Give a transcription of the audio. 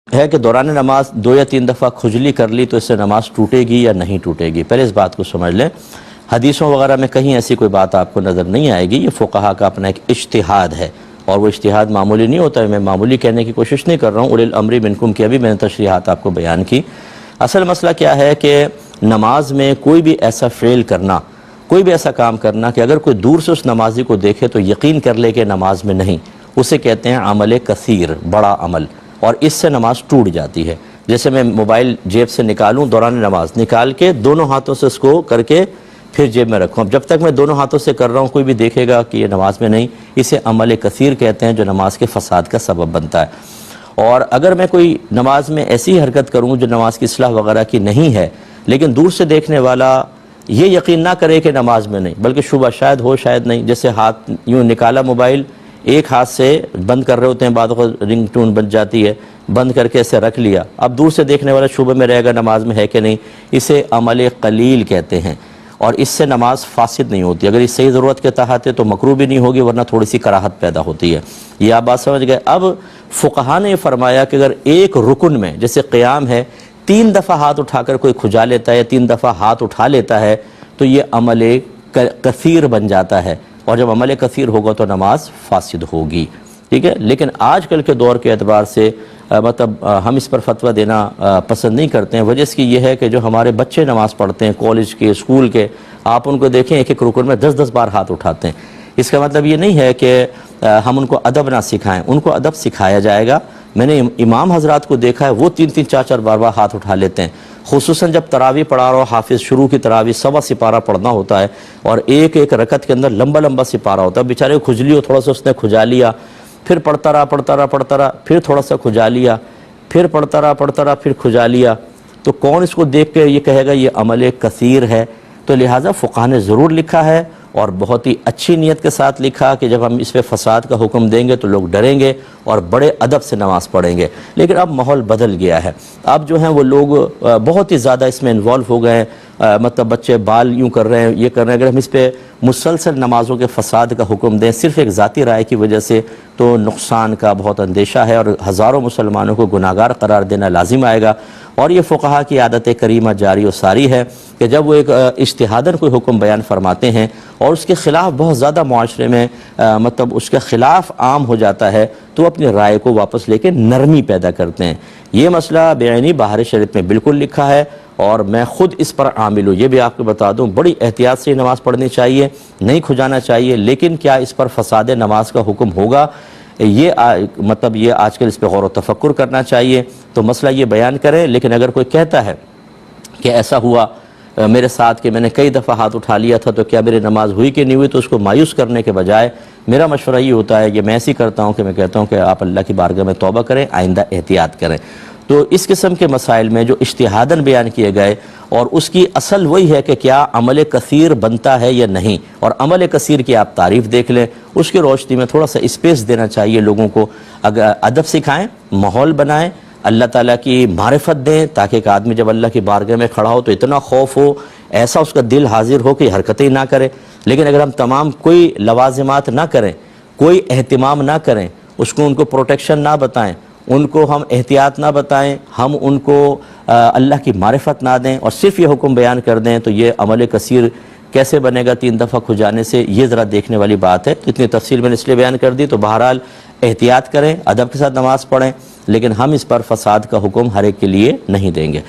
ہے کہ دوران نماز 2 یا 3 دفعہ کھجلی کر لی تو اس سے نماز ٹوٹے گی یا نہیں ٹوٹے گی؟ پہلے اس بات کو سمجھ لیں، حدیثوں وغیرہ میں کہیں ایسی کوئی بات آپ کو نظر نہیں آئے گی۔ یہ فقہا کا اپنا ایک اجتہاد ہے، اور وہ اجتہاد معمولی نہیں ہوتا ہے۔ میں معمولی کہنے کی کوشش نہیں کر رہا ہوں، اولی الامر منکم کی ابھی میں نے تشریحات آپ کو بیان کی۔ اصل مسئلہ کیا ہے کہ نماز میں کوئی بھی ایسا فعل کرنا، کوئی بھی ایسا کام کرنا کہ اگر کوئی دور سے اس نمازی کو دیکھے تو یقین کر لے کہ نماز میں نہیں، اسے کہتے ہیں عمل کثیر، بڑا عمل، اور اس سے نماز ٹوٹ جاتی ہے۔ جیسے میں موبائل جیب سے نکالوں دوران نماز، نکال کے دونوں ہاتھوں سے اس کو کر کے پھر جیب میں رکھوں، اب جب تک میں دونوں ہاتھوں سے کر رہا ہوں کوئی بھی دیکھے گا کہ یہ نماز میں نہیں، اسے عمل کثیر کہتے ہیں جو نماز کے فساد کا سبب بنتا ہے۔ اور اگر میں کوئی نماز میں ایسی حرکت کروں جو نماز کی اصلاح وغیرہ کی نہیں ہے، لیکن دور سے دیکھنے والا یہ یقین نہ کرے کہ نماز میں نہیں، بلکہ شبہ شاید ہو شاید نہیں، جیسے ہاتھ یوں نکالا موبائل، ایک ہاتھ سے بند کر رہے ہوتے ہیں، بعد وقت رنگ ٹون بن جاتی ہے، بند کر کے اسے رکھ لیا، اب دور سے دیکھنے والا شبہ میں رہے گا نماز میں ہے کہ نہیں، اسے عمل قلیل کہتے ہیں، اور اس سے نماز فاسد نہیں ہوتی۔ اگر اس صحیح ضرورت کے تحت ہے تو مکروہ بھی نہیں ہوگی، ورنہ تھوڑی سی کراہت پیدا ہوتی ہے۔ یہ آپ بات سمجھ گئے۔ اب فقہا نے فرمایا کہ اگر ایک رکن میں جیسے قیام ہے 3 دفعہ ہاتھ اٹھا کر کوئی کھجا لیتا ہے، 3 دفعہ ہاتھ اٹھا لیتا ہے تو یہ عمل کثیر بن جاتا ہے، اور جب عمل کثیر ہوگا تو نماز فاسد ہوگی، ٹھیک ہے۔ لیکن آج کل کے دور کے اعتبار سے ہم اس پر فتویٰ دینا پسند نہیں کرتے ہیں۔ وجہ اس کی یہ ہے کہ جو ہمارے بچے نماز پڑھتے ہیں کالج کے، اسکول کے، آپ ان کو دیکھیں ایک ایک رکن میں 10 بار ہاتھ اٹھاتے ہیں۔ اس کا مطلب یہ نہیں ہے کہ ہم ان کو ادب نہ سکھائیں، ان کو ادب سکھایا جائے گا۔ میں نے امام حضرات کو دیکھا ہے وہ 3 4 بار ہاتھ اٹھا لیتے ہیں، خصوصاً جب تراویح پڑھا رہا ہو، حافظ شروع کی تراویح سوا سپارہ پڑھنا ہوتا ہے، اور ایک ایک رکعت کے اندر لمبا سپارہ ہوتا ہے، بیچارے کو کھجلی ہو، تھوڑا سا اس نے کھجا لیا، پھر پڑھتا رہا، پھر تھوڑا سا کھجا لیا، پھر پڑھتا رہا، پھر کھجا لیا، تو کون اس کو دیکھ کے یہ کہے گا یہ عمل کثیر ہے؟ تو لہٰذا فقہا نے ضرور لکھا ہے، اور بہت ہی اچھی نیت کے ساتھ لکھا کہ جب ہم اس پہ فساد کا حکم دیں گے تو لوگ ڈریں گے اور بڑے ادب سے نماز پڑھیں گے۔ لیکن اب ماحول بدل گیا ہے، اب جو ہیں وہ لوگ بہت ہی زیادہ اس میں انوالو ہو گئے ہیں، مطلب بچے بال یوں کر رہے ہیں، یہ کر رہے ہیں۔ اگر ہم اس پہ مسلسل نمازوں کے فساد کا حکم دیں صرف ایک ذاتی رائے کی وجہ سے تو نقصان کا بہت اندیشہ ہے، اور ہزاروں مسلمانوں کو گناہگار قرار دینا لازم آئے گا۔ اور یہ فقہا کی عادت کریمہ جاری و ساری ہے کہ جب وہ ایک اجتہاداً کوئی حکم بیان فرماتے ہیں اور اس کے خلاف بہت زیادہ معاشرے میں مطلب اس کے خلاف عام ہو جاتا ہے تو اپنی رائے کو واپس لے کے نرمی پیدا کرتے ہیں۔ یہ مسئلہ بعینی بہار شریعت میں بالکل لکھا ہے، اور میں خود اس پر عامل ہوں۔ یہ بھی آپ کو بتا دوں بڑی احتیاط سے نماز پڑھنی چاہیے، نہیں کھجانا چاہیے، لیکن کیا اس پر فساد نماز کا حکم ہوگا؟ یہ مطلب یہ آج کل اس پہ غور و تفکر کرنا چاہیے، تو مسئلہ یہ بیان کریں۔ لیکن اگر کوئی کہتا ہے کہ ایسا ہوا میرے ساتھ کہ میں نے کئی دفعہ ہاتھ اٹھا لیا تھا تو کیا میری نماز ہوئی کہ نہیں ہوئی، تو اس کو مایوس کرنے کے بجائے میرا مشورہ یہ ہوتا ہے، یہ میں ایسی کرتا ہوں کہ میں کہتا ہوں کہ آپ اللہ کی بارگاہ میں توبہ کریں، آئندہ احتیاط کریں۔ تو اس قسم کے مسائل میں جو اجتہاداً بیان کیے گئے، اور اس کی اصل وہی ہے کہ کیا عمل کثیر بنتا ہے یا نہیں، اور عمل کثیر کی آپ تعریف دیکھ لیں، اس کی روشنی میں تھوڑا سا اسپیس دینا چاہیے لوگوں کو، اگر ادب سکھائیں، ماحول بنائیں، اللہ تعالیٰ کی معرفت دیں، تاکہ ایک آدمی جب اللہ کی بارگاہ میں کھڑا ہو تو اتنا خوف ہو، ایسا اس کا دل حاضر ہو کہ حرکتیں نہ کرے۔ لیکن اگر ہم تمام کوئی لوازمات نہ کریں، کوئی اہتمام نہ کریں، اس کو ان کو پروٹیکشن نہ بتائیں، ان کو ہم احتیاط نہ بتائیں، ہم ان کو اللہ کی معرفت نہ دیں، اور صرف یہ حکم بیان کر دیں، تو یہ عمل کثیر کیسے بنے گا 3 دفعہ کھجانے سے؟ یہ ذرا دیکھنے والی بات ہے۔ اتنی تفصیل میں نے اس لیے بیان کر دی۔ تو بہرحال احتیاط کریں، ادب کے ساتھ نماز پڑھیں، لیکن ہم اس پر فساد کا حکم ہر ایک کے لیے نہیں دیں گے۔